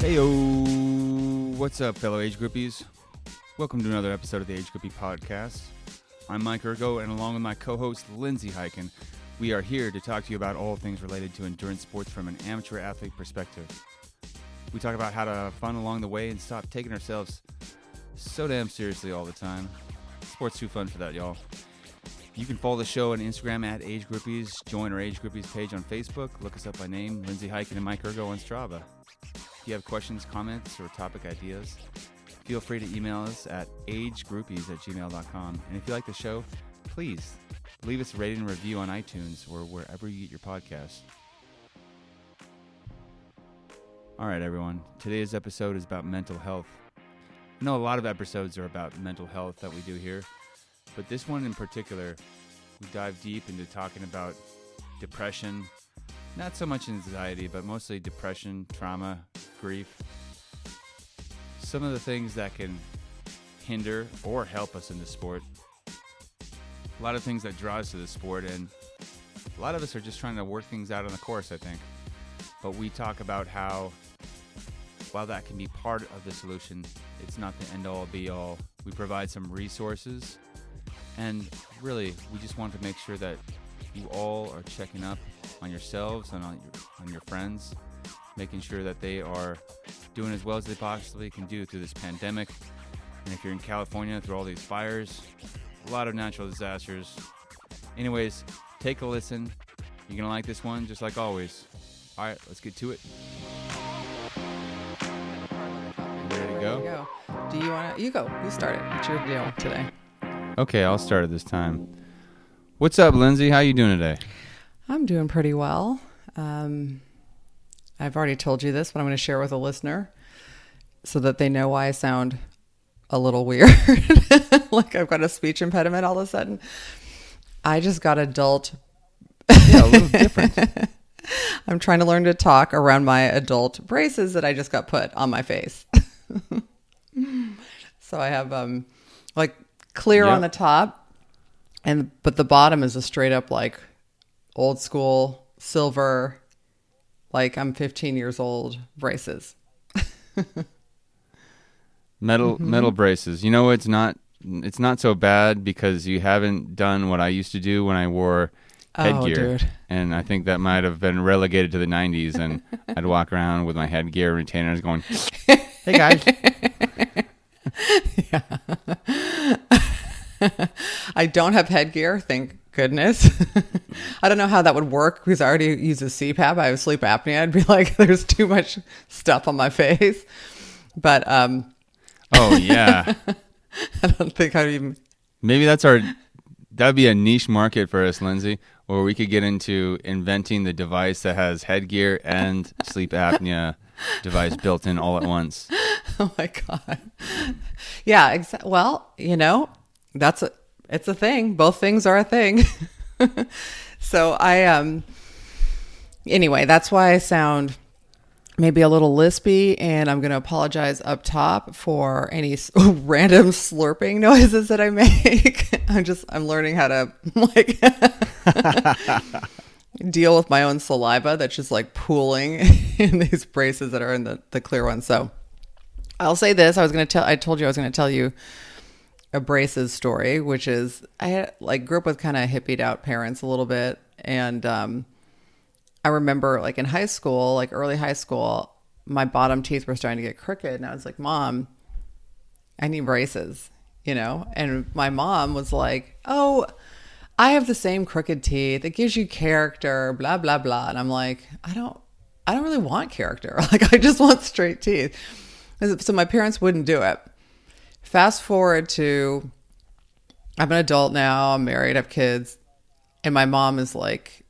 Heyo! What's up, fellow Age Groupies? Welcome to another episode of the Age Groupie Podcast. I'm Mike Ergo, and along with my co-host Lindsay Hiken, we are here to talk to you about all things related to endurance sports from an amateur athlete perspective. We talk about how to have fun along the way and stop taking ourselves so damn seriously all the time. Sport's too fun for that, y'all. You can follow the show on Instagram at Age Groupies, join our Age Groupies page on Facebook, look us up by name, Lindsay Hiken and Mike Ergo on Strava. If you have questions, comments, or topic ideas, feel free to email us at agegroupies@gmail.com. And if you like the show, please leave us a rating and review on iTunes or wherever you get your podcasts. All right, everyone. Today's episode is about mental health. I know a lot of episodes are about mental health that we do here, but this one in particular, we dive deep into talking about depression, not so much anxiety, but mostly depression, trauma, grief. Some of the things that can hinder or help us in the sport. A lot of things that draw us to the sport, and a lot of us are just trying to work things out on the course, I think. But we talk about how, while that can be part of the solution, it's not the end-all, be-all. We provide some resources, and really, we just want to make sure that you all are checking up on yourselves and on your friends, making sure that they are doing as well as they possibly can do through this pandemic. And if you're in California, through all these fires, a lot of natural disasters. Anyways, take a listen. You're going to like this one, just like always. All right, let's get to it. Ready to go? Do you want to? You go. You start it. It's your deal today. Okay, I'll start it this time. What's up, Lindsay? How you doing today? I'm doing pretty well. I've already told you this, but I'm going to share with a listener so that they know why I sound a little weird. Like I've got a speech impediment all of a sudden. I just got adult. Yeah, a little different. I'm trying to learn to talk around my adult braces that I just got put on my face. So I have like clear on the top, but the bottom is a straight up like old school silver, like I'm 15 years old braces. Metal braces. You know, it's not so bad because you haven't done what I used to do when I wore headgear. Dude. And I think that might have been relegated to the 90s, and I'd walk around with my headgear and retainers going, hey guys. Yeah. I don't have headgear, thank goodness. I don't know how that would work because I already use a CPAP. I have sleep apnea. I'd be like, there's too much stuff on my face. But oh yeah. I don't think I'd even. Maybe that'd be a niche market for us, Lindsay, where we could get into inventing the device that has headgear and sleep apnea device built in all at once. Oh my God. Yeah. Well, you know, it's a thing. Both things are a thing. So anyway, that's why I sound maybe a little lispy, and I'm going to apologize up top for any random slurping noises that I make. I'm learning how to like deal with my own saliva that's just like pooling in these braces that are in the clear one. So I'll say this. I told you I was going to tell you a braces story, which is I grew up with kind of hippied out parents a little bit. And I remember like in high school, like early high school, my bottom teeth were starting to get crooked. And I was like, Mom, I need braces, you know? And my mom was like, oh, I have the same crooked teeth. It gives you character, blah, blah, blah. And I'm like, I don't really want character. Like, I just want straight teeth. So my parents wouldn't do it. Fast forward to, I'm an adult now. I'm married. I have kids. And my mom is like,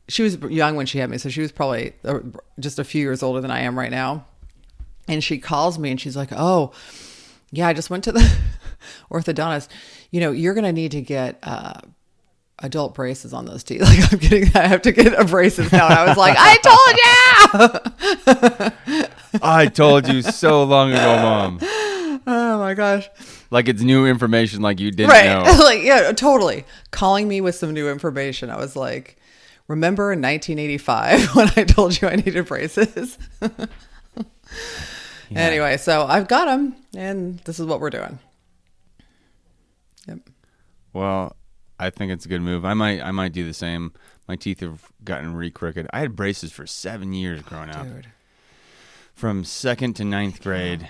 she was young when she had me. So she was probably just a few years older than I am right now. And she calls me and she's like, oh, yeah, I just went to the orthodontist. You know, you're going to need to get adult braces on those teeth. Like I have to get a braces now. And I was like, I told you. I told you so long ago, Mom. Oh my gosh. Like it's new information like you didn't know. Like, yeah, totally. Calling me with some new information. I was like, remember in 1985 when I told you I needed braces? Yeah. Anyway, so I've got them, and this is what we're doing. Yep. Well, I think it's a good move. I might do the same. My teeth have gotten re-crooked. I had braces for 7 years growing up. Dude. From 2nd to 9th grade,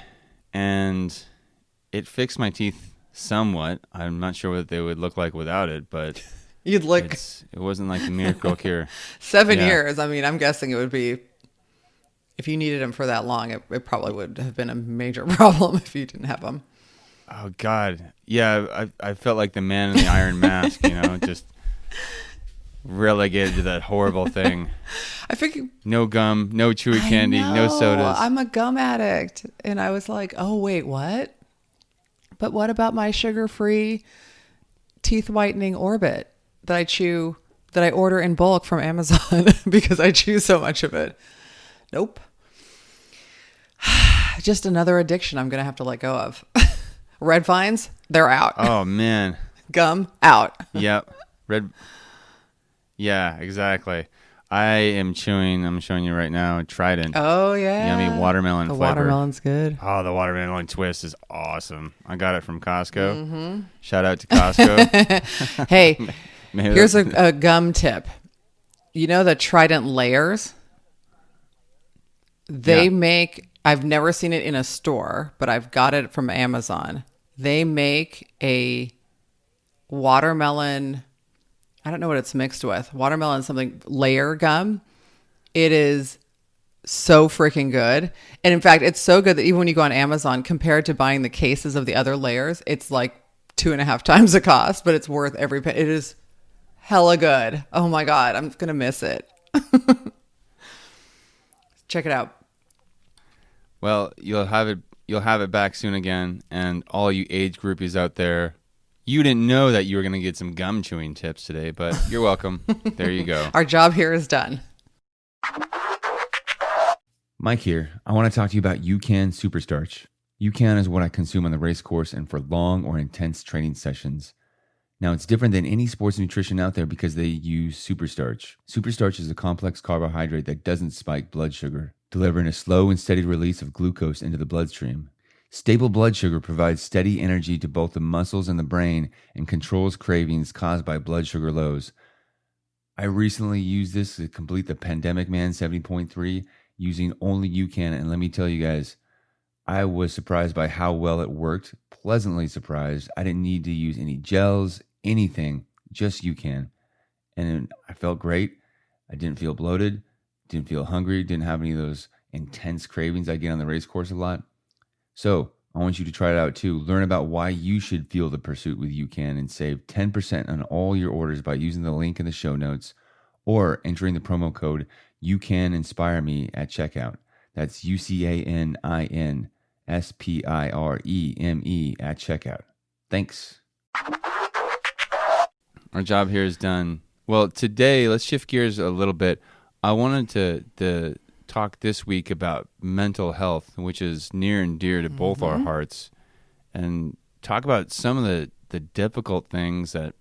and it fixed my teeth somewhat. I'm not sure what they would look like without it, but You'd look it wasn't like the miracle cure. 7 Yeah. years. I mean, I'm guessing it would be, if you needed them for that long, it probably would have been a major problem if you didn't have them. Oh God, yeah. I felt like the man in the iron mask, just relegated to that horrible thing. I figured No gum, no chewy candy, no sodas. I'm a gum addict. And I was like, oh, wait, what? But what about my sugar-free teeth whitening Orbit that I order in bulk from Amazon because I chew so much of it? Nope. Just another addiction I'm going to have to let go of. Red vines, they're out. Oh man. Gum, out. Yep. Yeah, exactly. I'm showing you right now, Trident. Oh, yeah. Yummy watermelon The flavor. watermelon's good. Oh, the watermelon twist is awesome. I got it from Costco. Mm-hmm. Shout out to Costco. Hey, Maybe here's that's- a gum tip. You know the Trident layers? They Yeah. make, I've never seen it in a store, but I've got it from Amazon. They make a watermelon, I don't know what it's mixed with. Watermelon something layer gum. It is so freaking good. And in fact, it's so good that even when you go on Amazon, compared to buying the cases of the other layers, it's like 2.5 times the cost, but it's worth every penny. It is hella good. Oh my God. I'm going to miss it. Check it out. Well, you'll have it back soon again, and all you age groupies out there, you didn't know that you were going to get some gum chewing tips today, but you're welcome. There you go. Our job here is done. Mike here. I want to talk to you about UCAN Superstarch. UCAN is what I consume on the race course and for long or intense training sessions. Now, it's different than any sports nutrition out there because they use superstarch. Superstarch is a complex carbohydrate that doesn't spike blood sugar, delivering a slow and steady release of glucose into the bloodstream. Stable blood sugar provides steady energy to both the muscles and the brain and controls cravings caused by blood sugar lows. I recently used this to complete the Pandemic Man 70.3 using only UCAN, and let me tell you guys, I was surprised by how well it worked, pleasantly surprised. I didn't need to use any gels, anything, just UCAN. And I felt great. I didn't feel bloated, didn't feel hungry, didn't have any of those intense cravings I get on the race course a lot. So I want you to try it out too. Learn about why you should fuel the pursuit with UCAN and save 10% on all your orders by using the link in the show notes or entering the promo code UCANInspireMe at checkout. That's UCANINSPIREME at checkout. Thanks. Our job here is done. Well, today, let's shift gears a little bit. I wanted to talk this week about mental health, which is near and dear to both our hearts, and talk about some of the difficult things that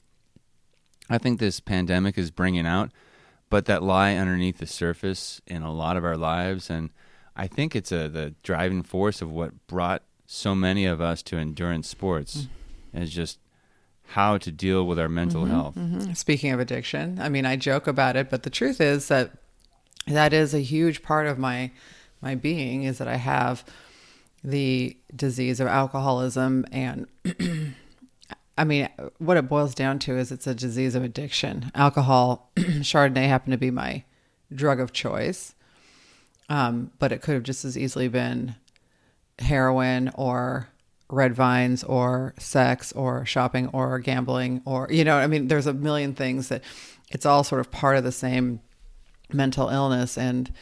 I think this pandemic is bringing out, but that lie underneath the surface in a lot of our lives. And I think it's the driving force of what brought so many of us to endurance sports, is just how to deal with our mental health. Speaking of addiction, I mean, I joke about it, but the truth is that is a huge part of my being, is that I have the disease of alcoholism. And I mean, what it boils down to is it's a disease of addiction. Alcohol, Chardonnay happened to be my drug of choice. But it could have just as easily been heroin or red vines or sex or shopping or gambling or, I mean, there's a million things that it's all sort of part of the same mental illness. And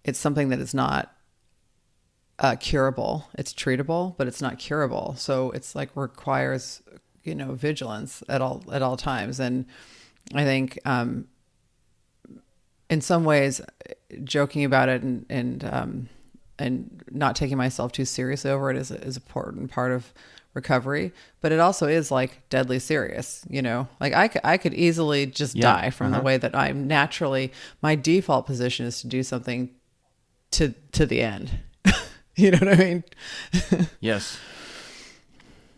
it's something that is not curable. It's treatable, but it's not curable. So it's like requires, vigilance at all times. And I think, in some ways, joking about it and not taking myself too seriously over it is an important part of recovery. But it also is like deadly serious, like I could easily just die from the way that I'm naturally, my default position is to do something to the end. You know what I mean? Yes.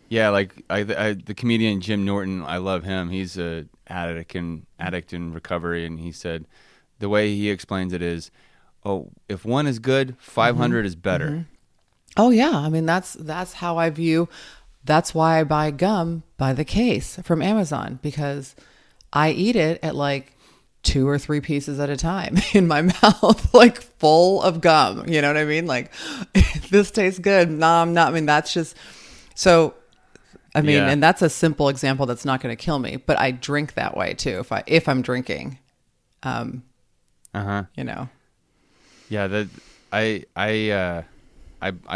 Yeah, like the comedian Jim Norton, I love him. He's a addict in recovery, and he said the way he explains it is, oh, if one is good, 500 is better. Mm-hmm. Oh yeah, I mean that's how I view. That's why I buy gum by the case from Amazon, because I eat it at like 2 or 3 pieces at a time in my mouth, like full of gum. You know what I mean? Like, this tastes good. No, I'm not. I mean, that's just so. I mean, and that's a simple example that's not going to kill me, but I drink that way too. If I'm drinking, you know. Yeah, that I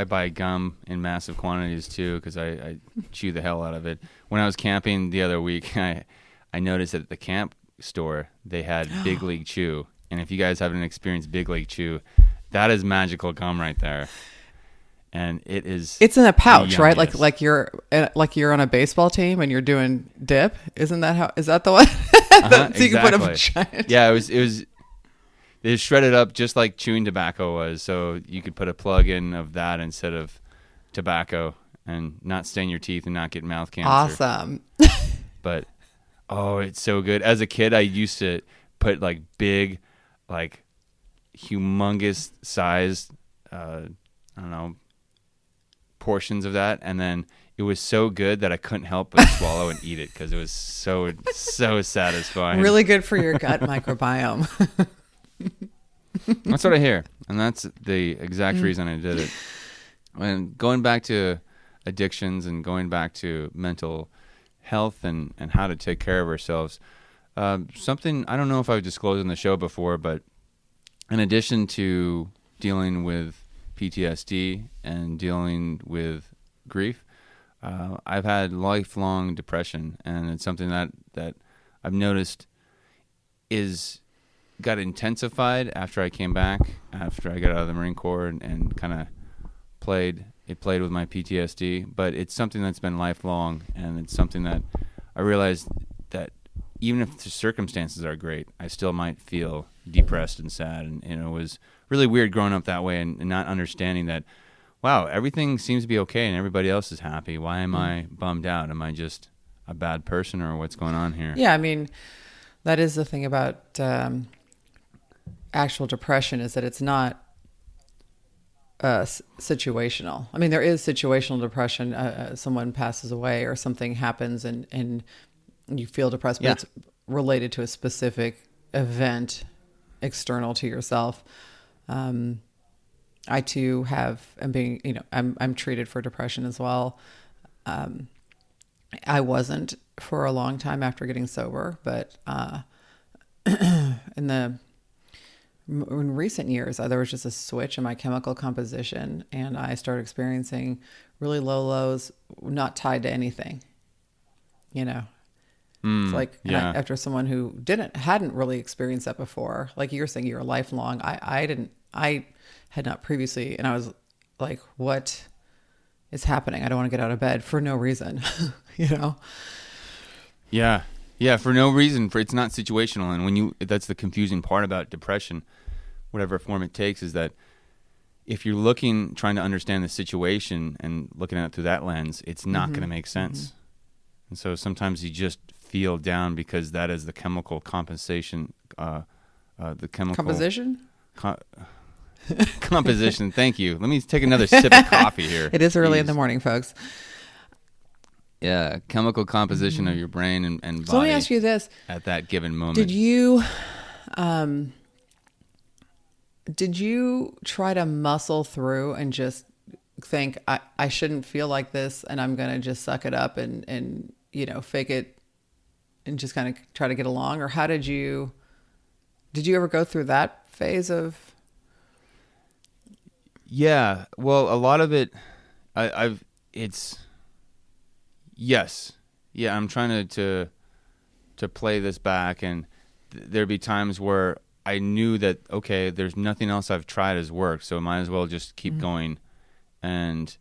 buy gum in massive quantities too, because I chew the hell out of it. When I was camping the other week, I noticed that at the camp store they had Big League Chew, and if you guys haven't experienced Big League Chew, that is magical gum right there. And it's in a pouch, right? Like you're on a baseball team and you're doing dip. Is that the one? So you can put a giant. Yeah, it was shredded up just like chewing tobacco was. So you could put a plug in of that instead of tobacco and not stain your teeth and not get mouth cancer. Awesome. But it's so good. As a kid, I used to put like big, like humongous sized, I don't know, portions of that, and then it was so good that I couldn't help but swallow and eat it because it was so satisfying. Really good for your gut microbiome. That's what I hear, and that's the exact reason I did it. And going back to addictions and going back to mental health and how to take care of ourselves, something I don't know if I've disclosed on the show before, but in addition to dealing with PTSD and dealing with grief, I've had lifelong depression, and it's something that I've noticed got intensified after I came back, after I got out of the Marine Corps, and kind of played with my PTSD. But it's something that's been lifelong, and it's something that I realized that even if the circumstances are great, I still might feel depressed and sad. And it was really weird growing up that way and not understanding that, wow, everything seems to be okay and everybody else is happy. Why am I bummed out? Am I just a bad person, or what's going on here? Yeah, I mean, that is the thing about actual depression, is that it's not situational. I mean, there is situational depression. Someone passes away or something happens and you feel depressed, but it's related to a specific event external to yourself. I too I'm treated for depression as well. I wasn't for a long time after getting sober, but in recent years, there was just a switch in my chemical composition, and I started experiencing really low lows, not tied to anything. It's like after someone who hadn't really experienced that before, like you're saying, you're lifelong. I had not previously, and I was like, what is happening? I don't want to get out of bed for no reason, Yeah, for no reason. It's not situational, and that's the confusing part about depression, whatever form it takes, is that if you're trying to understand the situation and looking at it through that lens, it's not going to make sense. And so sometimes you just feel down because that is the chemical compensation, the chemical composition. Composition. Thank you. Let me take another sip of coffee here. It is early in the morning, folks. Yeah, chemical composition of your brain and body. So let me ask you this: at that given moment, did you try to muscle through and just think I shouldn't feel like this, and I'm gonna just suck it up and fake it and just kind of try to get along? Or how did you ever go through that phase of? Yeah, well, a lot of it, yes. Yeah, I'm trying to play this back, and there'd be times where I knew that, okay, there's nothing else I've tried has worked, so I might as well just keep going and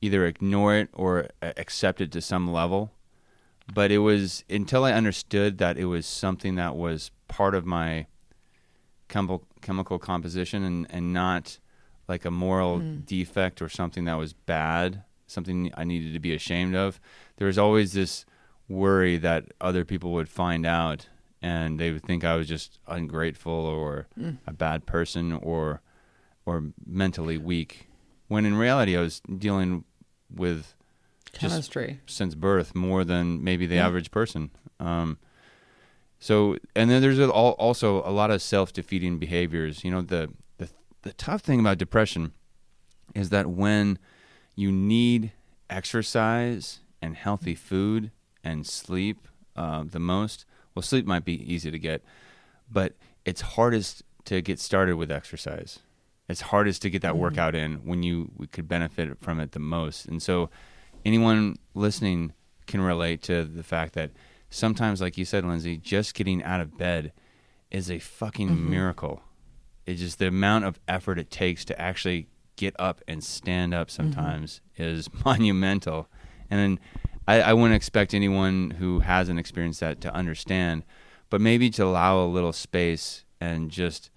either ignore it or accept it to some level. But it was until I understood that it was something that was part of my chemical composition and not like a moral defect or something that was bad, something I needed to be ashamed of, there was always this worry that other people would find out and they would think I was just ungrateful or a bad person or mentally weak. When in reality, I was dealing with chemistry since birth more than maybe the average person. So, and then there's also a lot of self-defeating behaviors. You know, the tough thing about depression is that when you need exercise and healthy food and sleep the most, well, sleep might be easy to get, but it's hardest to get started with exercise. It's hardest to get that workout in when we could benefit from it the most. And so anyone listening can relate to the fact that sometimes, like you said, Lindsay, just getting out of bed is a fucking miracle. It's just the amount of effort it takes to actually get up and stand up sometimes is monumental. And I wouldn't expect anyone who hasn't experienced that to understand, but maybe to allow a little space and just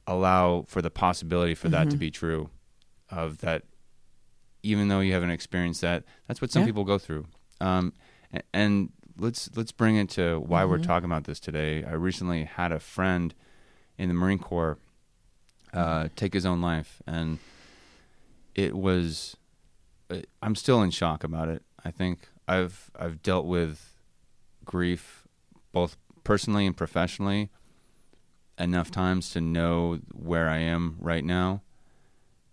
allow for the possibility for that to be true, of that even though you haven't experienced that, that's what some people go through. And let's bring it to why we're talking about this today. I recently had a friend in the Marine Corps take his own life, and it was I'm still in shock about it. I think I've dealt with grief both personally and professionally enough times to know where I am right now,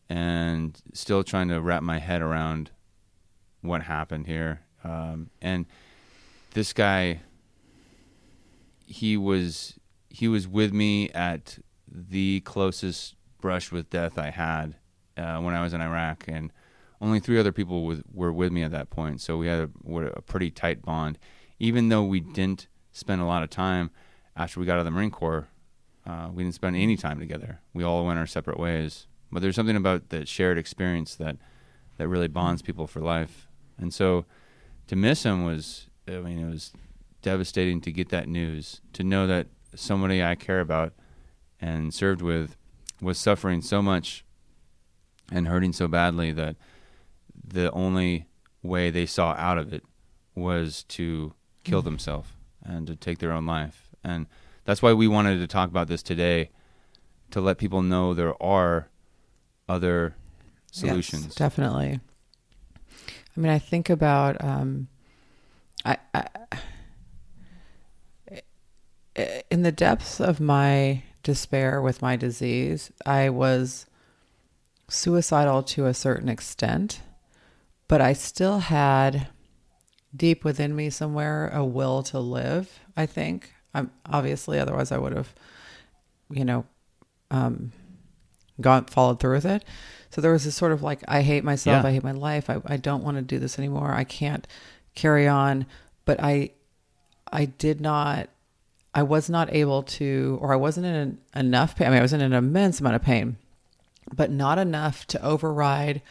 and still trying to wrap my head around what happened here. And this guy, he was with me at the closest brush with death I had when I was in Iraq, and only 3 other people were with me at that point. So we had a pretty tight bond. Even though we didn't spend a lot of time after we got out of the Marine Corps, we didn't spend any time together. We all went our separate ways. But there's something about that shared experience that really bonds people for life. And so to miss him it was devastating to get that news, to know that somebody I care about and served with was suffering so much and hurting so badly that the only way they saw out of it was to kill themselves and to take their own life. And that's why we wanted to talk about this today, to let people know there are other solutions. Yes, definitely. I mean, I think about in the depths of my despair with my disease, I was suicidal to a certain extent, but I still had deep within me somewhere a will to live, I think. Obviously, otherwise I would have, followed through with it. So there was this sort of like, I hate myself, I hate my life, I don't want to do this anymore, I can't carry on. But I was not able to, or I wasn't in enough pain. I mean, I was in an immense amount of pain, but not enough to override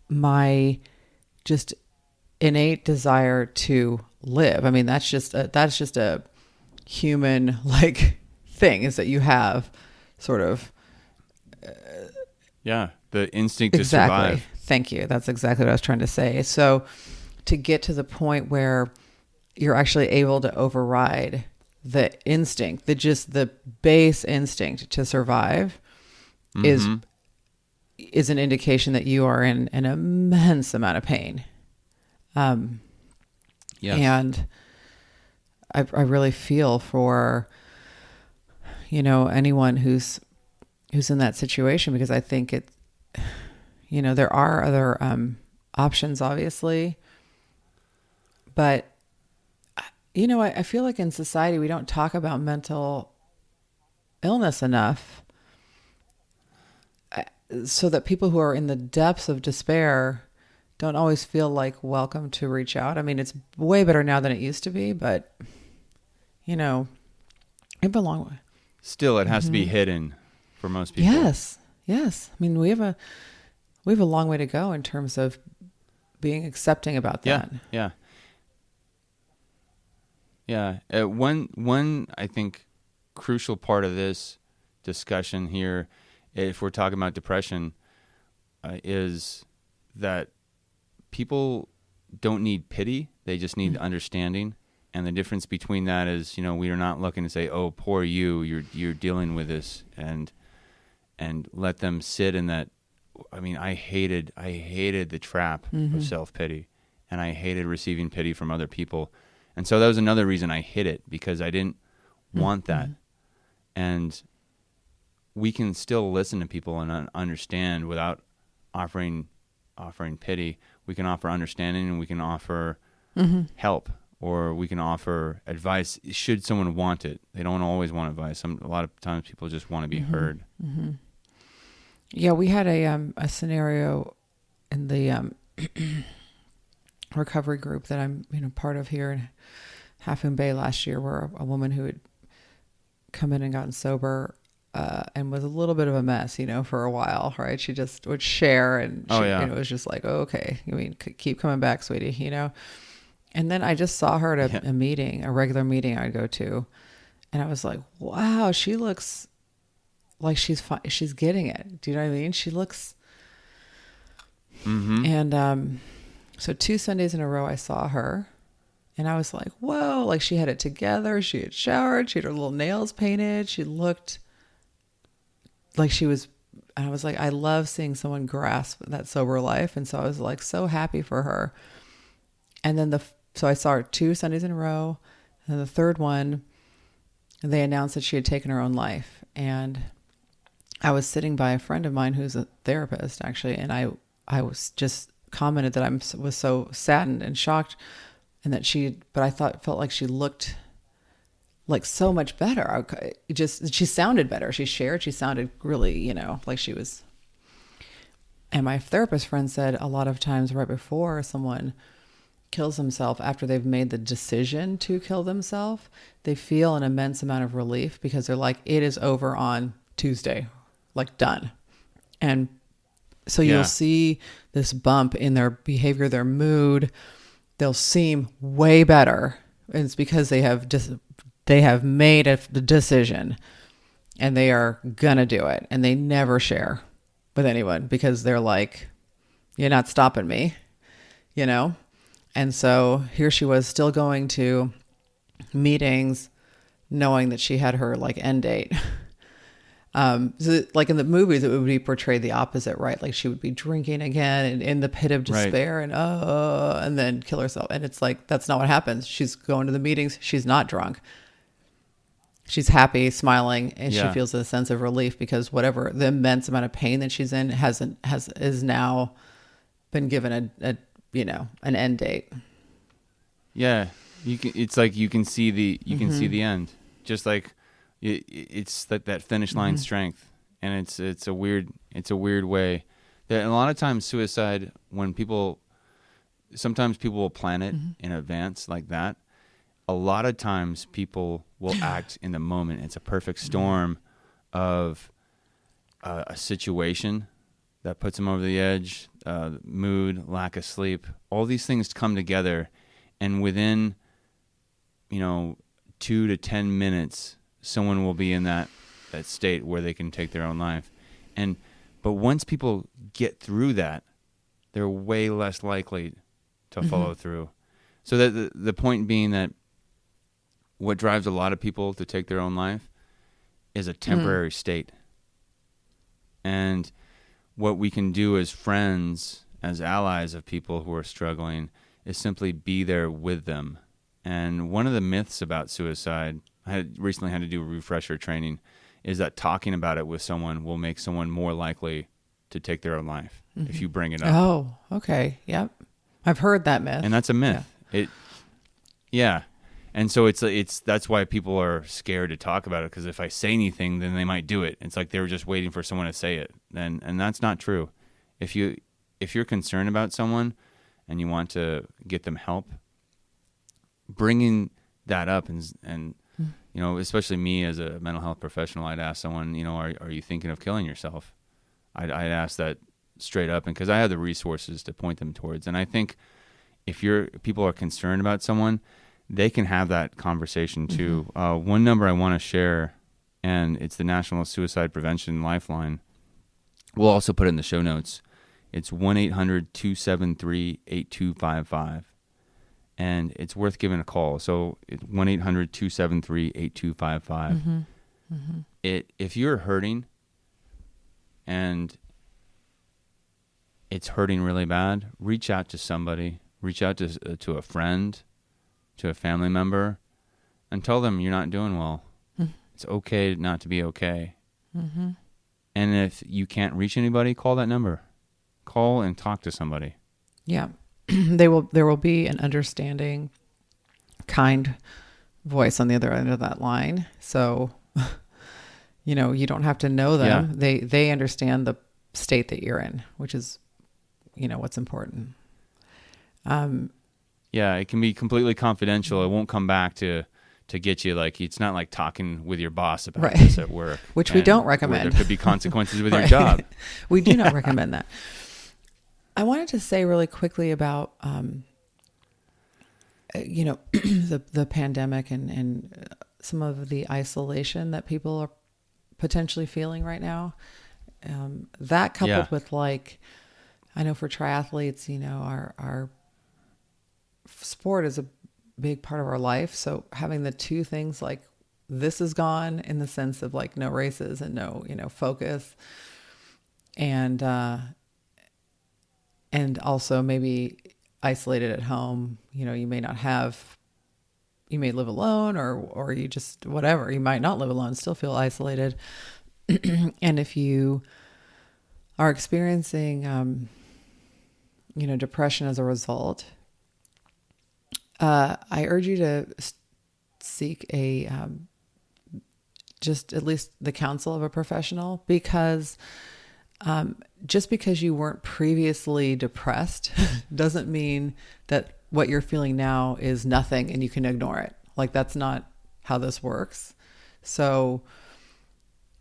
my just innate desire to live. I mean, that's just a human like thing, is that you have sort of the instinct to survive. Thank you. That's exactly what I was trying to say. So to get to the point where you're actually able to override the instinct, the base instinct to survive, is an indication that you are in an immense amount of pain. And I really feel for, anyone who's in that situation, because I think there are other options, obviously, but I feel like in society we don't talk about mental illness enough, so that people who are in the depths of despair don't always feel like welcome to reach out. I mean, it's way better now than it used to be, but it belongs. Still, it has to be hidden for most people. Yes. I mean, we have a long way to go in terms of being accepting about that. Yeah. One I think crucial part of this discussion here if we're talking about depression, is that people don't need pity. They just need understanding. And the difference between that is, we are not looking to say, "Oh, poor you, you're dealing with this," and let them sit in that. I mean, I hated the trap of self-pity, and I hated receiving pity from other people. And so that was another reason I hid it, because I didn't want that. And we can still listen to people and understand without offering pity. We can offer understanding, and we can offer help, or we can offer advice should someone want it. They don't always want advice. A lot of times people just want to be heard. Yeah, we had a scenario in the recovery group that I'm part of here in Half Moon Bay last year, where a woman who had come in and gotten sober and was a little bit of a mess, for a while, right? She just would share, and she, it was just like, oh, okay, keep coming back, sweetie, And then I just saw her at a meeting, a regular meeting I'd go to, and I was like, wow, she looks like she's getting it. Do you know what I mean? She looks, and so 2 Sundays in a row I saw her, and I was like, whoa, like she had it together. She had showered. She had her little nails painted. She looked like she was, and I was like, I love seeing someone grasp that sober life. And so I was like, so happy for her. And then so I saw her 2 Sundays in a row. And the third one, they announced that she had taken her own life. And I was sitting by a friend of mine who's a therapist, actually. And I was just commented that I was so saddened and shocked, and that but I felt like she looked like so much better. She sounded better. She sounded really, like she was. And my therapist friend said a lot of times right before someone kills themselves, after they've made the decision to kill themselves, they feel an immense amount of relief, because they're like, it is over on Tuesday, like done. And so you'll see this bump in their behavior, their mood. They'll seem way better. And it's because they have made the decision, and they are gonna do it, and they never share with anyone, because they're like, you're not stopping me, And so here she was, still going to meetings, knowing that she had her end date. So like in the movies, it would be portrayed the opposite, right? Like she would be drinking again and in the pit of despair, right, and then kill herself. And it's like, that's not what happens. She's going to the meetings. She's not drunk. She's happy, smiling, and she feels a sense of relief, because whatever the immense amount of pain that she's in is now been given an end date. Yeah. It's like you can see the end. Just like it's that finish line strength. And it's a weird way that a lot of times suicide, sometimes people will plan it in advance like that. A lot of times people will act in the moment. It's a perfect storm of a situation that puts them over the edge, mood, lack of sleep. All these things come together, and within 2 to 10 minutes, someone will be in that state where they can take their own life. But once people get through that, they're way less likely to follow through. So that the point being that what drives a lot of people to take their own life is a temporary state. And what we can do as friends, as allies of people who are struggling, is simply be there with them. And one of the myths about suicide, I recently had to do a refresher training, is that talking about it with someone will make someone more likely to take their own life if you bring it up. Oh, okay. Yep. I've heard that myth. And that's a myth. Yeah. And so that's why people are scared to talk about it, because if I say anything, then they might do it. It's like they were just waiting for someone to say it. And that's not true. If you're concerned about someone and you want to get them help, bringing that up and especially me as a mental health professional, I'd ask someone, are you thinking of killing yourself? I'd ask that straight up, and because I have the resources to point them towards. And I think if people are concerned about someone, they can have that conversation too. One number I want to share, and it's the National Suicide Prevention Lifeline, We'll also put it in the show notes. It's 1-800-273-8255. And it's worth giving a call. So it's 1-800-273-8255. Mm-hmm. Mm-hmm. If you're hurting and it's hurting really bad, reach out to somebody. Reach out to a friend, to a family member, and tell them you're not doing well. Mm-hmm. It's okay not to be okay. Mm-hmm. And if you can't reach anybody, call that number. Call and talk to somebody. Yeah. There will be an understanding, kind voice on the other end of that line. So, you don't have to know them. Yeah. They understand the state that you're in, which is, what's important. Yeah, it can be completely confidential. It won't come back to get you. Like, it's not like talking with your boss about this at work. Which we don't recommend. There could be consequences with your job. We do not recommend that. I wanted to say really quickly about, the pandemic and some of the isolation that people are potentially feeling right now. That coupled with I know for triathletes, our sport is a big part of our life. So having the two things like this is gone in the sense of like no races and no, focus and also maybe isolated at home, you may live alone or you just, whatever, you might not live alone, still feel isolated. And if you are experiencing, depression as a result, I urge you to seek just at least the counsel of a professional, because just because you weren't previously depressed doesn't mean that what you're feeling now is nothing and you can ignore it. Like, that's not how this works. So,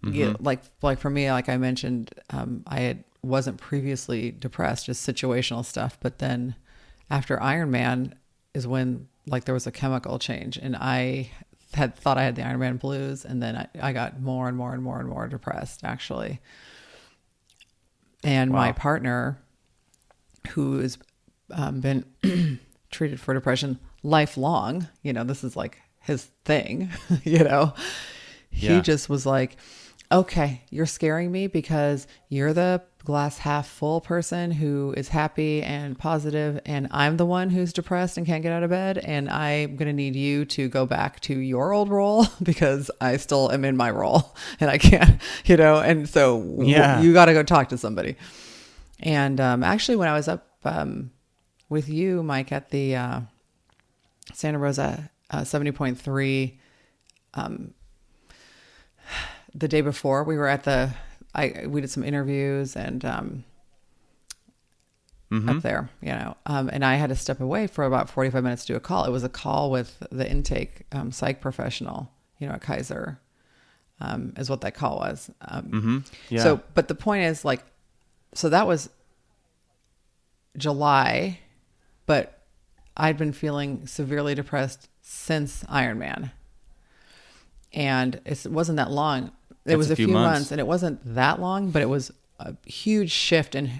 like for me, like I mentioned, I wasn't previously depressed, just situational stuff. But then after Ironman is when there was a chemical change, and I had thought I had the Ironman blues, and then I got more and more and more and more depressed, actually. And my partner, who has been treated for depression lifelong, this is like his thing, he just was like, okay, you're scaring me because you're the glass half full person who is happy and positive, and I'm the one who's depressed and can't get out of bed, and I'm going to need you to go back to your old role because I still am in my role and I can't, and so you got to go talk to somebody. And actually, when I was up with you, Mike, at the Santa Rosa 70.3, the day before, we were at we did some interviews and up there, and I had to step away for about 45 minutes to do a call. It was a call with the intake psych professional, at Kaiser, is what that call was. So, but the point is, so that was July, but I'd been feeling severely depressed since Ironman. And it wasn't that long. It was a few months, and it wasn't that long, but it was a huge shift in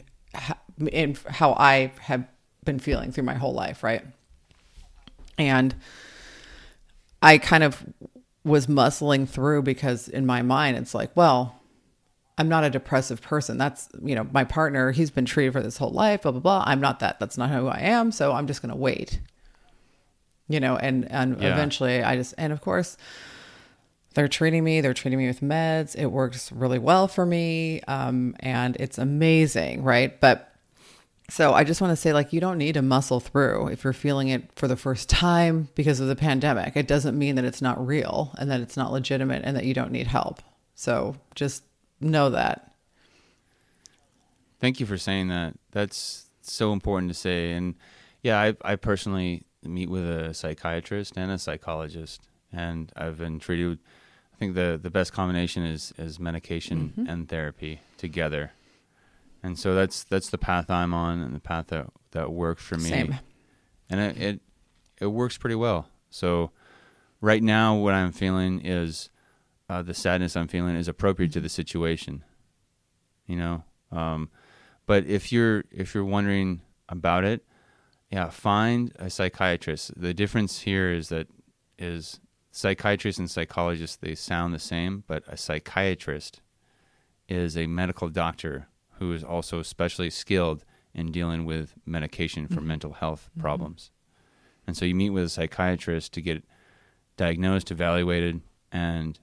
how I have been feeling through my whole life, right? And I kind of was muscling through because in my mind, it's like, well, I'm not a depressive person. That's, my partner, he's been treated for this whole life, blah, blah, blah. I'm not that. That's not who I am. So I'm just going to wait, and eventually and of course, they're treating me with meds. It works really well for me. And it's amazing. Right. But so I just want to say, you don't need to muscle through if you're feeling it for the first time because of the pandemic. It doesn't mean that it's not real and that it's not legitimate and that you don't need help. So just know that. Thank you for saying that. That's so important to say. And yeah, I personally meet with a psychiatrist and a psychologist, and I've been treated. I think the best combination is medication and therapy together. And so that's the path I'm on, and the path that works for me. Same. And it works pretty well. So right now what I'm feeling is the sadness I'm feeling is appropriate to the situation. But if you're wondering about it, yeah, find a psychiatrist. The difference here is psychiatrists and psychologists, they sound the same, but a psychiatrist is a medical doctor who is also especially skilled in dealing with medication for mental health problems. And so you meet with a psychiatrist to get diagnosed, evaluated, and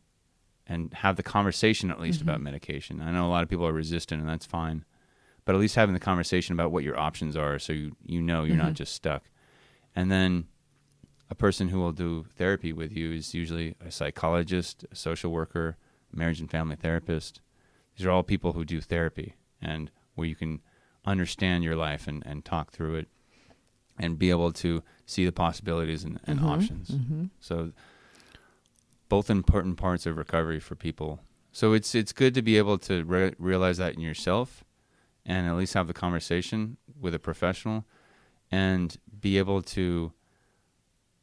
have the conversation at least about medication. I know a lot of people are resistant, and that's fine. But at least having the conversation about what your options are, so you know you're not just stuck. And then a person who will do therapy with you is usually a psychologist, a social worker, a marriage and family therapist. These are all people who do therapy, and where you can understand your life and talk through it and be able to see the possibilities and options. So both important parts of recovery for people. So it's good to be able to realize that in yourself, and at least have the conversation with a professional, and be able to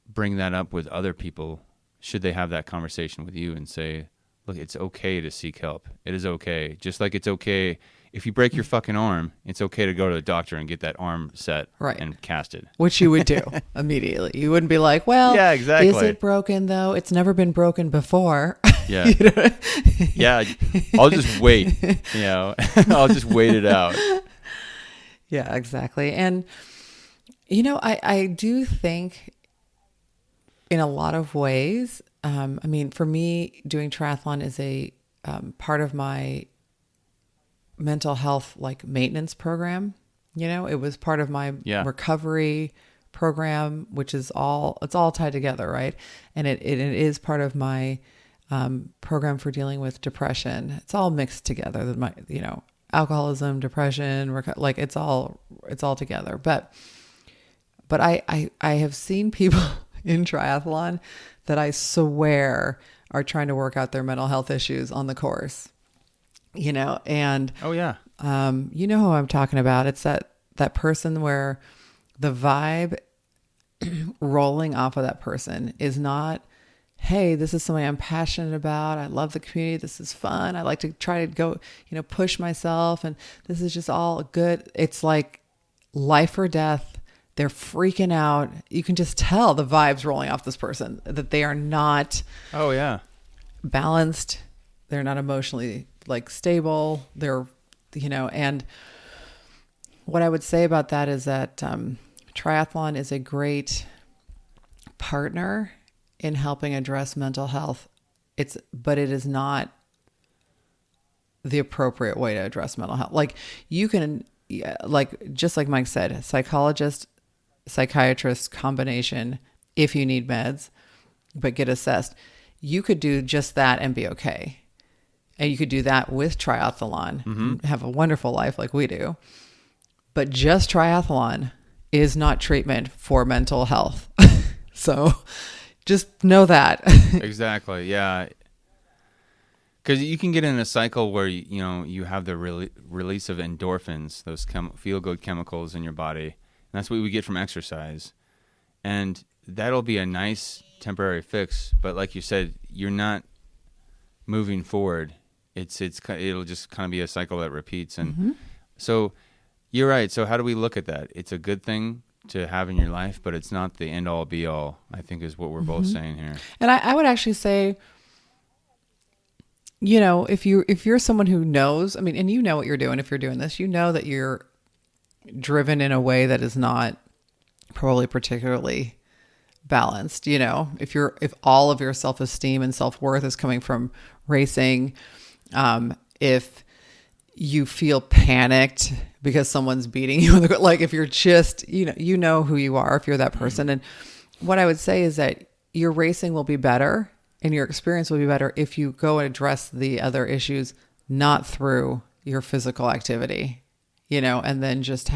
bring that up with other people should they have that conversation with you and say, look, it's okay to seek help. It is okay. Just like it's okay if you break your fucking arm, it's okay to go to the doctor and get that arm set and casted. Which you would do immediately. You wouldn't be like, well, yeah, exactly. Is it broken though? It's never been broken before. Yeah. Yeah. I'll just wait, I'll just wait it out. Yeah, exactly. And, I do think in a lot of ways, for me, doing triathlon is a part of my mental health maintenance program. It was part of my recovery program, which is it's all tied together, right? And it is part of my program for dealing with depression. It's all mixed together. My alcoholism, depression, it's all together. But I have seen people in triathlon that I swear are trying to work out their mental health issues on the course. And oh yeah, you know who I'm talking about. It's that person where the vibe rolling off of that person is not, hey, this is something I'm passionate about. I love the community. This is fun. I like to try to go, push myself, and this is just all good. It's like life or death. They're freaking out. You can just tell the vibes rolling off this person, that they are not balanced. They're not emotionally stable. They're, and what I would say about that is that triathlon is a great partner in helping address mental health. But it is not the appropriate way to address mental health. You can, just like Mike said, psychiatrist combination if you need meds, but get assessed. You could do just that and be okay. And you could do that with triathlon and have a wonderful life like we do. But just triathlon is not treatment for mental health. So just know that. Exactly. Yeah. Because you can get in a cycle where, you have the release of endorphins, those feel-good chemicals in your body. And that's what we get from exercise. And that'll be a nice temporary fix. But like you said, you're not moving forward. It'll just kind of be a cycle that repeats. And so you're right. So how do we look at that? It's a good thing to have in your life, but it's not the end all be all, I think, is what we're both saying here. And I would actually say, if you're someone who knows, and you know what you're doing, if you're doing this, that you're driven in a way that is not probably particularly balanced. If all of your self-esteem and self-worth is coming from racing, if you feel panicked because someone's beating you, if you're just, you know who you are if you're that person. And what I would say is that your racing will be better and your experience will be better if you go and address the other issues, not through your physical activity, and then just,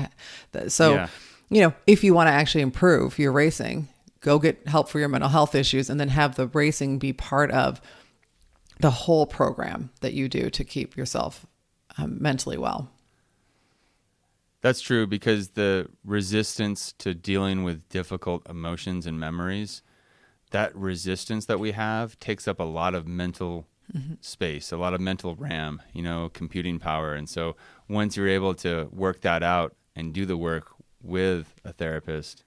if you want to actually improve your racing, go get help for your mental health issues, and then have the racing be part of the whole program that you do to keep yourself mentally well. That's true, because the resistance to dealing with difficult emotions and memories, that resistance that we have takes up a lot of mental space, a lot of mental RAM, computing power. And so once you're able to work that out and do the work with a therapist,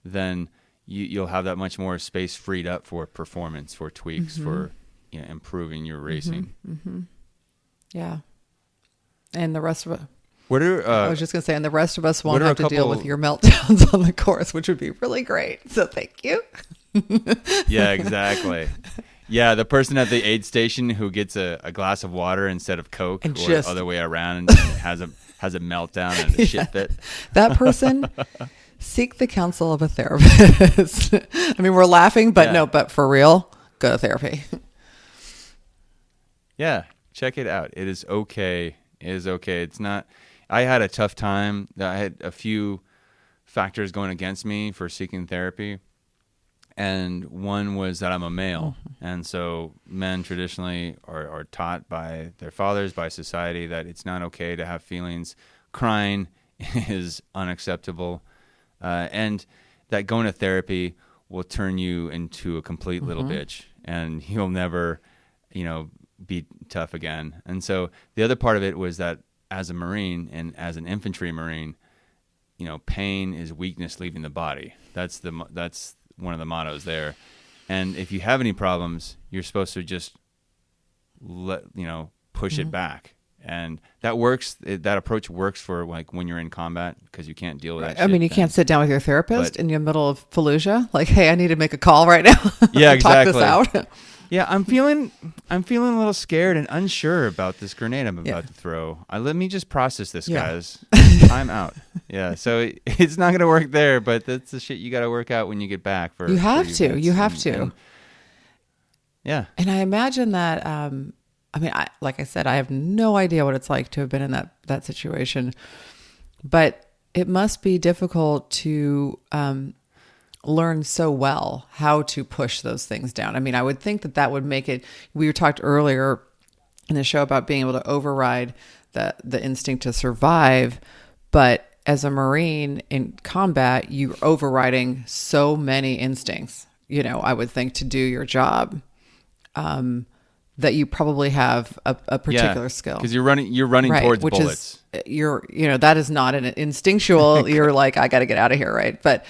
then you'll have that much more space freed up for performance, for tweaks, for improving your racing. Yeah. And the rest of it. I was just going to say, and the rest of us won't have to deal with your meltdowns on the course, which would be really great. So thank you. Yeah, exactly. Yeah, the person at the aid station who gets a glass of water instead of Coke, or the other way around, and has a meltdown and a shit fit. That person, seek the counsel of a therapist. I mean, we're laughing, but no, but for real, go to therapy. Yeah, check it out. It is okay. It is okay. It's not. I had a tough time. I had a few factors going against me for seeking therapy. And one was that I'm a male. And so men traditionally are taught by their fathers, by society, that it's not okay to have feelings. Crying is unacceptable. And that going to therapy will turn you into a complete little bitch. And you'll never, be tough again. And so the other part of it was that as a Marine and as an infantry Marine, pain is weakness leaving the body. That's one of the mottos there. And if you have any problems, you're supposed to just push it back. And that works. That approach works for like when you're in combat, because you can't deal with that. I mean, you can't sit down with your therapist in the middle of Fallujah. Like, hey, I need to make a call right now. Yeah, exactly. Talk this out. Yeah, I'm feeling a little scared and unsure about this grenade I'm about to throw. Let me just process this, guys. I'm out. Yeah, so it's not going to work there, but that's the shit you got to work out when you get back. You have to. Yeah. And I imagine that, like I said, I have no idea what it's like to have been in that situation, but it must be difficult to learn so well how to push those things down. I mean, I would think that would make it. We talked earlier in the show about being able to override the instinct to survive, but as a Marine in combat, you're overriding so many instincts. I would think, to do your job, that you probably have a particular skill, because you're running towards bullets. That is not an instinctual. You're like, I got to get out of here, right? But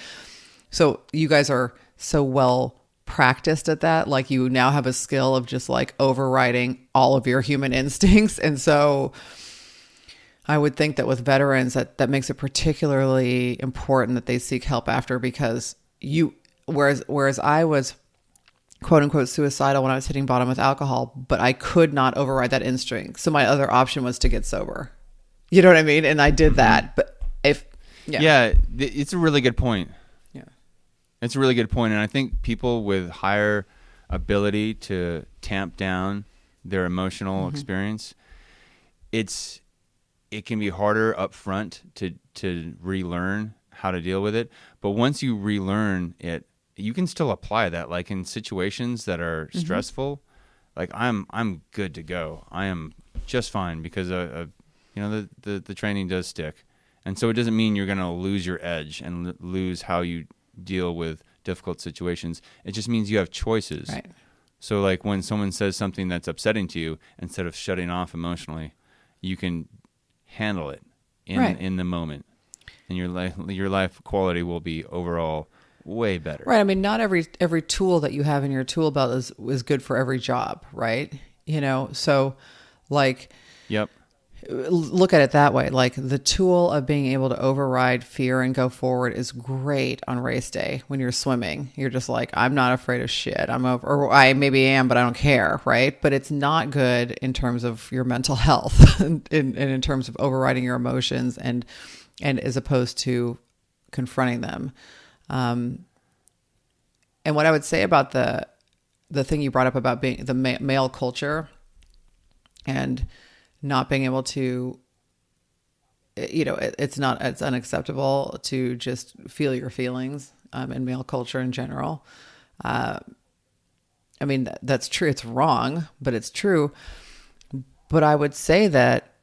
so you guys are so well practiced at that. Like, you now have a skill of just like overriding all of your human instincts. And so I would think that with veterans that makes it particularly important that they seek help after, because whereas I was quote unquote suicidal when I was hitting bottom with alcohol, but I could not override that instinct. So my other option was to get sober. You know what I mean? And I did that. But it's a really good point. It's a really good point. And I think people with higher ability to tamp down their emotional experience, it can be harder up front to relearn how to deal with it. But once you relearn it, you can still apply that. Like in situations that are stressful, like I'm good to go. I am just fine, because the training does stick. And so it doesn't mean you're going to lose your edge and lose how you deal with difficult situations. It just means you have choices. Right. So like when someone says something that's upsetting to you, instead of shutting off emotionally, you can handle it in the moment, and your life quality will be overall way better. Right. I mean, not every tool that you have in your tool belt is good for every job, right? So like, yep. Look at it that way. Like, the tool of being able to override fear and go forward is great on race day. When you're swimming, you're just like, I'm not afraid of shit. Or I maybe am, but I don't care. Right. But it's not good in terms of your mental health and in terms of overriding your emotions and as opposed to confronting them. And what I would say about the thing you brought up about being the male culture and not being able to, it's unacceptable to just feel your feelings in male culture in general. I mean, that's true. It's wrong, but it's true. But I would say that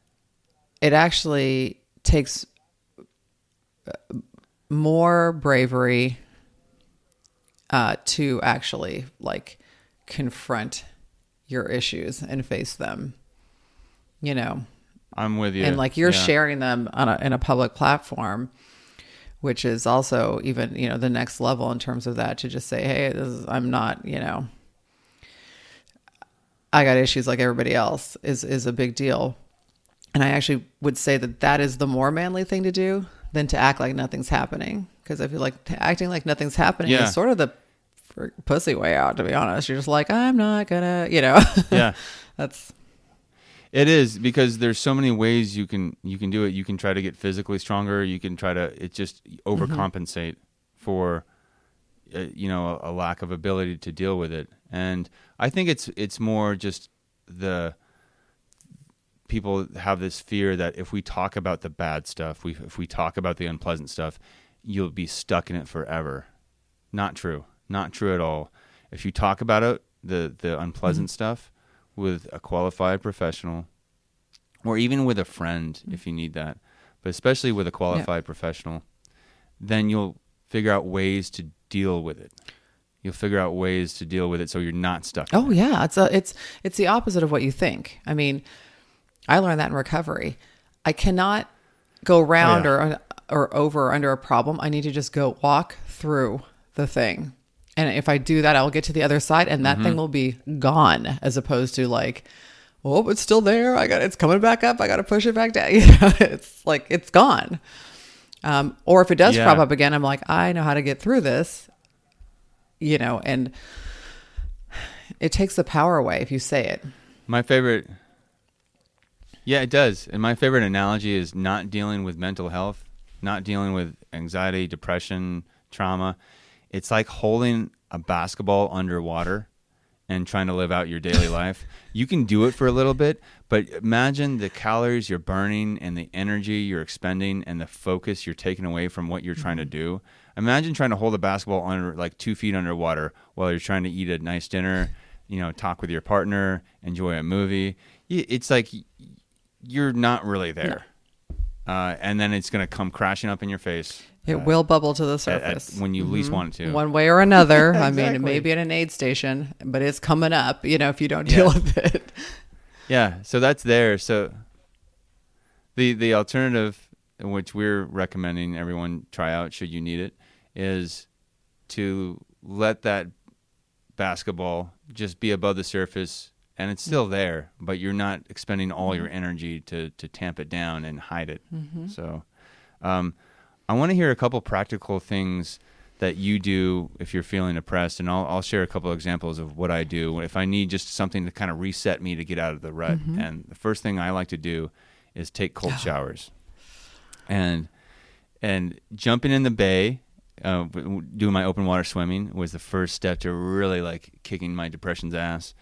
it actually takes more bravery to actually like confront your issues and face them, you know. I'm with you. And like you're sharing them in a public platform, which is also even, you know, the next level in terms of that, to just say, hey, I'm not, you know, I got issues like everybody else is a big deal. And I actually would say that is the more manly thing to do than to act like nothing's happening. Because I feel like acting like nothing's happening is sort of the pussy way out, to be honest. You're just like, I'm not gonna, you know. Yeah. It is, because there's so many ways you can do it. You can try to get physically stronger. You can try to overcompensate for you know, a lack of ability to deal with it. And I think it's more just the people have this fear that if we talk about the bad stuff, if we talk about the unpleasant stuff, you'll be stuck in it forever. Not true. Not true at all. If you talk about it, the unpleasant stuff, with a qualified professional, or even with a friend if you need that, but especially with a qualified professional, then you'll figure out ways to deal with it. You'll figure out ways to deal with it so you're not stuck in it. Yeah. It's the opposite of what you think. I mean, I learned that in recovery. I cannot go around or over or under a problem. I need to just go walk through the thing. And if I do that, I'll get to the other side and that thing will be gone, as opposed to like, oh, it's still there. It's coming back up. I got to push it back down. You know, it's like, it's gone. Or if it does crop up again, I'm like, I know how to get through this, you know, and it takes the power away if you say it. My favorite. Yeah, it does. And my favorite analogy is not dealing with mental health, not dealing with anxiety, depression, trauma. It's like holding a basketball underwater and trying to live out your daily life. You can do it for a little bit, but imagine the calories you're burning and the energy you're expending and the focus you're taking away from what you're trying to do. Imagine trying to hold a basketball under like 2 feet underwater while you're trying to eat a nice dinner, you know, talk with your partner, enjoy a movie. It's like you're not really there. And then it's going to come crashing up in your face. It will bubble to the surface when you least want it to. One way or another. Exactly. I mean, it may be at an aid station, but it's coming up, you know, if you don't deal with it. Yeah, so that's there. So the alternative, which we're recommending everyone try out should you need it, is to let that basketball just be above the surface, and it's still there, but you're not expending all your energy to tamp it down and hide it. So I want to hear a couple practical things that you do if you're feeling depressed, and I'll share a couple of examples of what I do if I need just something to kind of reset me to get out of the rut. And the first thing I like to do is take cold showers, and jumping in the bay, doing my open water swimming was the first step to really like kicking my depression's ass.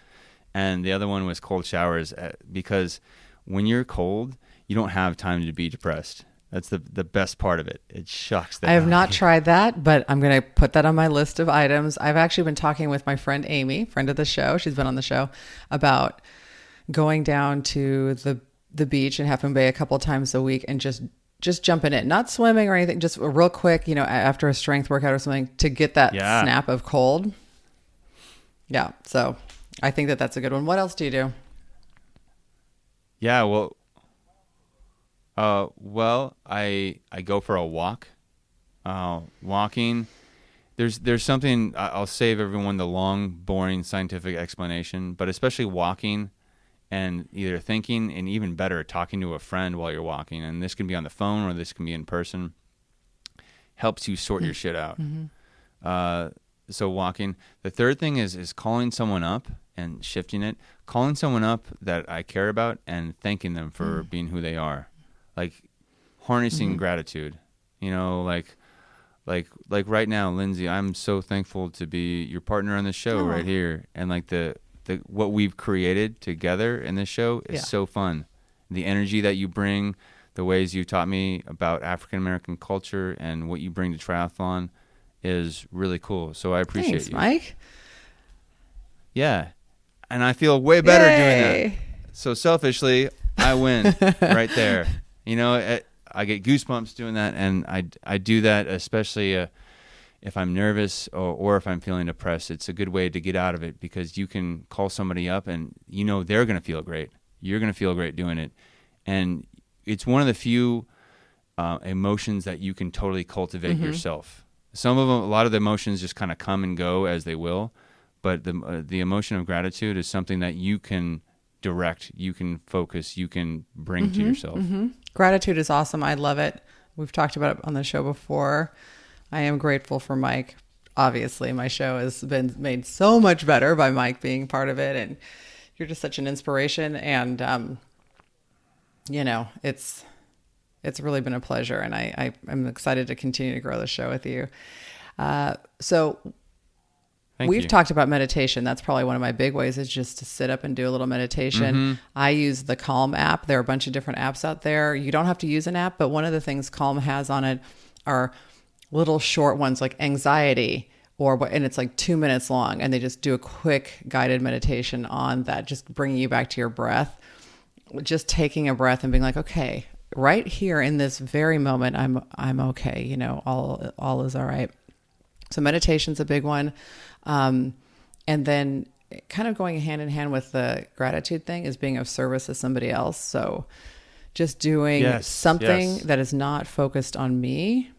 And the other one was cold showers, because when you're cold, you don't have time to be depressed. That's the best part of it. It shucks. I have not tried that, but I'm going to put that on my list of items. I've actually been talking with my friend Amy, friend of the show. She's been on the show, about going down to the beach in Half Moon Bay a couple of times a week and just jumping in, not swimming or anything, just real quick, you know, after a strength workout or something, to get that snap of cold. Yeah. So I think that's a good one. What else do you do? Yeah, well, I go for a walk. Walking, there's something, I'll save everyone the long, boring scientific explanation, but especially walking and either thinking, and even better, talking to a friend while you're walking, and this can be on the phone or this can be in person, helps you sort your shit out. So walking. The third thing is calling someone up and shifting it. Calling someone up that I care about and thanking them for being who they are. Like harnessing gratitude, you know, like right now, Lindsay, I'm so thankful to be your partner on the show right here. And like the what we've created together in this show is so fun. The energy that you bring, the ways you taught me about African-American culture and what you bring to triathlon is really cool. So I appreciate you. Mike. Yeah. And I feel way better doing that. So selfishly, I win right there. You know, I get goosebumps doing that, and I do that especially if I'm nervous or if I'm feeling depressed, it's a good way to get out of it, because you can call somebody up and they're going to feel great. You're going to feel great doing it. And it's one of the few emotions that you can totally cultivate yourself. Some of them, a lot of the emotions just kind of come and go as they will, but the emotion of gratitude is something that you can direct, you can focus, you can bring to yourself. Gratitude is awesome. I love it. We've talked about it on the show before. I am grateful for Mike. Obviously, my show has been made so much better by Mike being part of it, and you're just such an inspiration. And it's really been a pleasure, and I'm excited to continue to grow the show with you. So we've talked about meditation. That's probably one of my big ways, is just to sit up and do a little meditation. I use the Calm app. There are a bunch of different apps out there. You don't have to use an app, but one of the things Calm has on it are little short ones like anxiety, and it's like 2 minutes long, and they just do a quick guided meditation on that, just bringing you back to your breath, just taking a breath and being like, okay, right here in this very moment, I'm okay. All is all right. So meditation's a big one. And then kind of going hand in hand with the gratitude thing is being of service to somebody else. So just doing something that is not focused on me.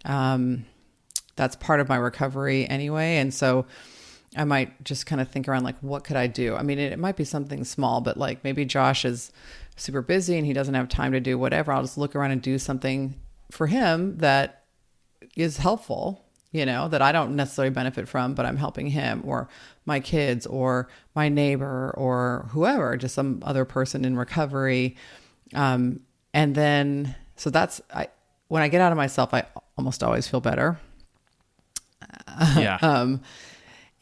That's part of my recovery anyway. And so I might just kind of think around, like, what could I do? I mean, it might be something small, but like maybe Josh is super busy and he doesn't have time to do whatever. I'll just look around and do something for him that is helpful, that I don't necessarily benefit from, but I'm helping him or my kids or my neighbor or whoever, just some other person in recovery. And then, so when I get out of myself, I almost always feel better.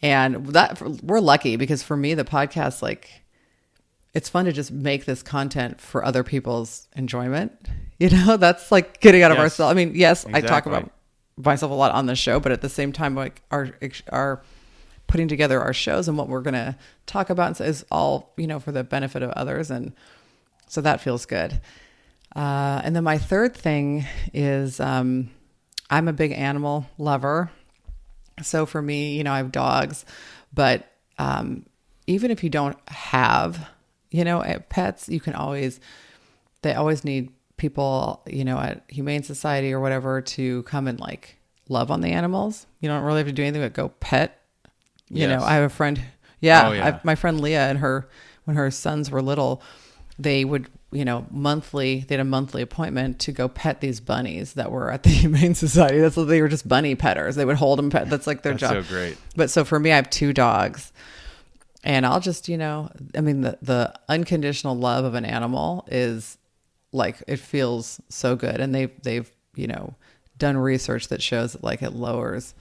And that we're lucky, because for me, the podcast, like, it's fun to just make this content for other people's enjoyment. That's like getting out of ourselves. I mean, yes, exactly. I talk about myself a lot on the show, but at the same time, like our putting together our shows and what we're going to talk about is all, for the benefit of others. And so that feels good. And then my third thing is, I'm a big animal lover. So for me, I have dogs, but, even if you don't have, pets, they always need people, at Humane Society or whatever to come and like love on the animals. You don't really have to do anything but go pet. I have a friend. My friend Leah and when her sons were little, they would, they had a monthly appointment to go pet these bunnies that were at the Humane Society. That's what they were, just bunny petters. They would hold them pet. That's like their job. That's so great. But so for me, I have 2 dogs. And I'll just, the unconditional love of an animal is like, it feels so good. And they've, done research that shows that like it lowers,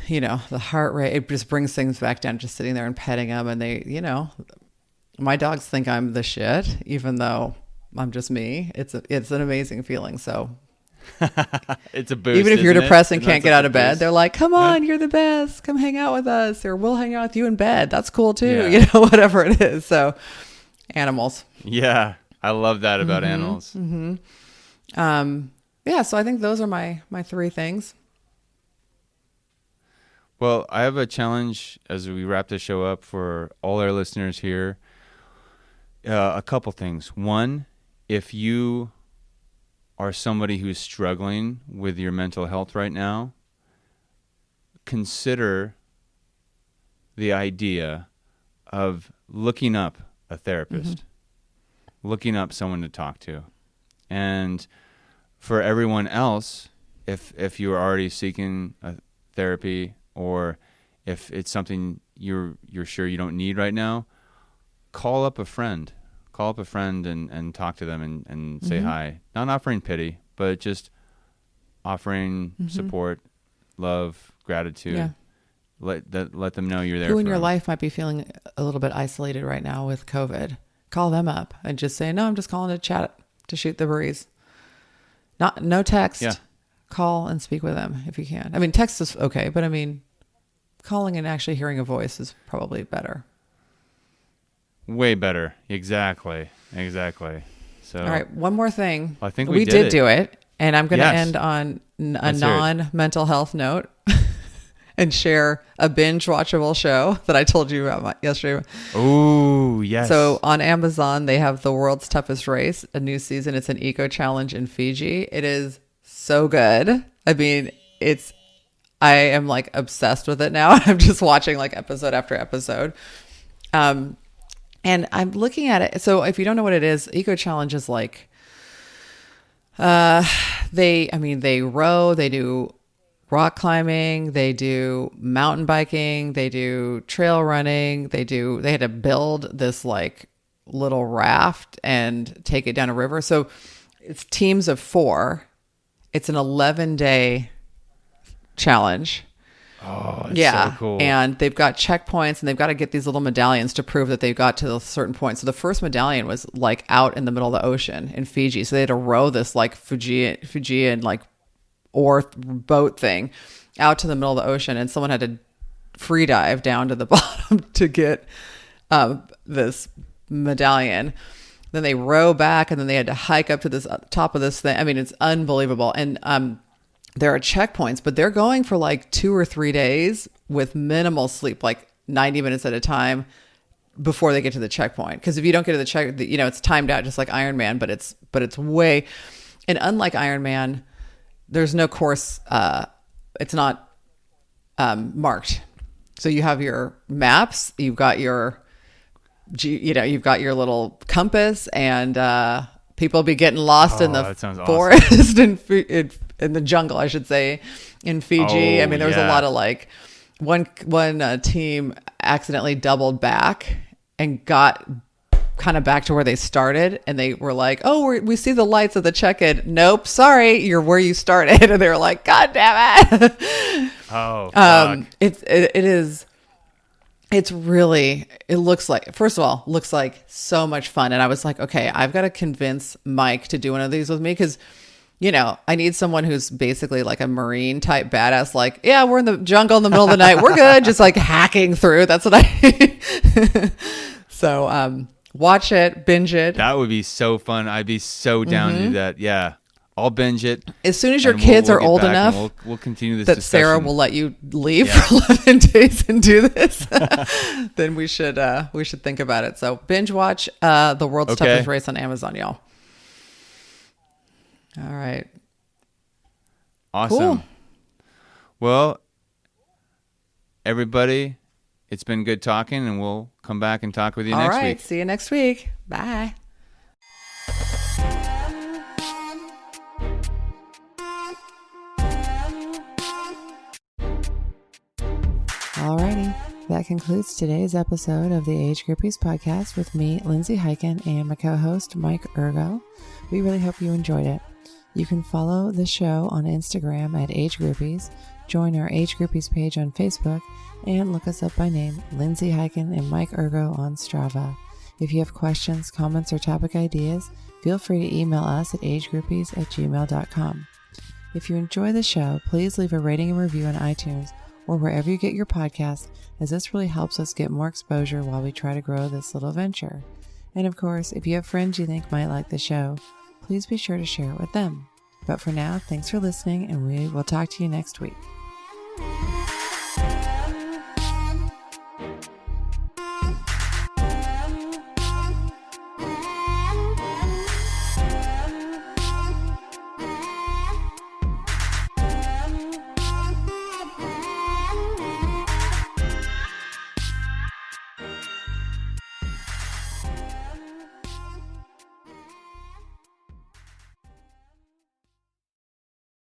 the heart rate. It just brings things back down, just sitting there and petting them. And they, my dogs think I'm the shit, even though I'm just me. It's an amazing feeling. So it's a boost. Even if you're depressed and can't get out of bed, they're like, come on, you're the best. Come hang out with us, or we'll hang out with you in bed. That's cool too. Whatever it is. So animals. Yeah. I love that about animals. So I think those are my 3 things. Well, I have a challenge as we wrap this show up for all our listeners here. A couple things. One, if you are somebody who's struggling with your mental health right now, consider the idea of looking up a therapist, looking up someone to talk to. And for everyone else, if you're already seeking a therapy, or if it's something you're sure you don't need right now, call up a friend and talk to them and say hi. Not offering pity, but just offering support, love, gratitude. Yeah. Let them know you're there. Who in your life might be feeling a little bit isolated right now with COVID? Call them up and just say, no, I'm just calling to chat, to shoot the breeze. No text. Yeah. Call and speak with them if you can. I mean, text is okay, but I mean, calling and actually hearing a voice is probably better. Way better. Exactly. So, all right. One more thing. I think we did do it. And I'm going to Yes. end on a Let's hear it. non-mental health note and share a binge watchable show that I told you about yesterday. Oh, yes. So on Amazon, they have The World's Toughest Race, a new season. It's an eco challenge in Fiji. It is so good. I mean, I am like obsessed with it now. I'm just watching like episode after episode. And I'm looking at it. So if you don't know what it is, eco challenge is like, they row, they do rock climbing, they do mountain biking, they do trail running, they had to build this like little raft and take it down a river. So it's teams of 4. It's an 11-day challenge. Oh, that's so cool. And they've got checkpoints and they've got to get these little medallions to prove that they got to a certain point. So the first medallion was like out in the middle of the ocean in Fiji. So they had to row this like Fijian like oar boat thing out to the middle of the ocean. And someone had to free dive down to the bottom to get this medallion. Then they row back and then they had to hike up to this top of this thing. I mean, it's unbelievable. And, there are checkpoints, but they're going for like 2 or 3 days with minimal sleep, like 90 minutes at a time before they get to the checkpoint. Because if you don't get to the check, it's timed out just like Ironman, but it's way. And unlike Ironman, there's no course. It's not marked. So you have your maps. You've got your little compass, and people be getting lost in the forest and in the jungle, I should say, in Fiji. I mean, there was a lot of like one team accidentally doubled back and got kind of back to where they started, and they were like, "Oh, we see the lights of the check-in." Nope, sorry, you're where you started. And they were like, "God damn it!" Oh, fuck. It's really, it looks like, first of all, looks like so much fun. And I was like, okay, I've got to convince Mike to do one of these with me. Cause I need someone who's basically like a Marine type badass. Like, yeah, we're in the jungle in the middle of the night. We're good. Just like hacking through. That's what I, so, watch it, binge it. That would be so fun. I'd be so down to do that. Yeah. I'll binge it. As soon as your kids are old enough, we'll continue this that discussion. Sarah will let you leave for 11 days and do this, then we should think about it. So binge watch The World's Toughest Race on Amazon, y'all. All right. Awesome. Cool. Well, everybody, it's been good talking, and we'll come back and talk with you next week. All right. See you next week. Bye. Alrighty, that concludes today's episode of the Age Groupies Podcast with me, Lindsay Hiken, and my co-host, Mike Ergo. We really hope you enjoyed it. You can follow the show on Instagram at Age Groupies, join our Age Groupies page on Facebook, and look us up by name, Lindsay Hiken and Mike Ergo on Strava. If you have questions, comments, or topic ideas, feel free to email us at agegroupies@gmail.com. If you enjoy the show, please leave a rating and review on iTunes or wherever you get your podcasts, as this really helps us get more exposure while we try to grow this little venture. And of course, if you have friends you think might like the show, please be sure to share it with them. But for now, thanks for listening, and we will talk to you next week.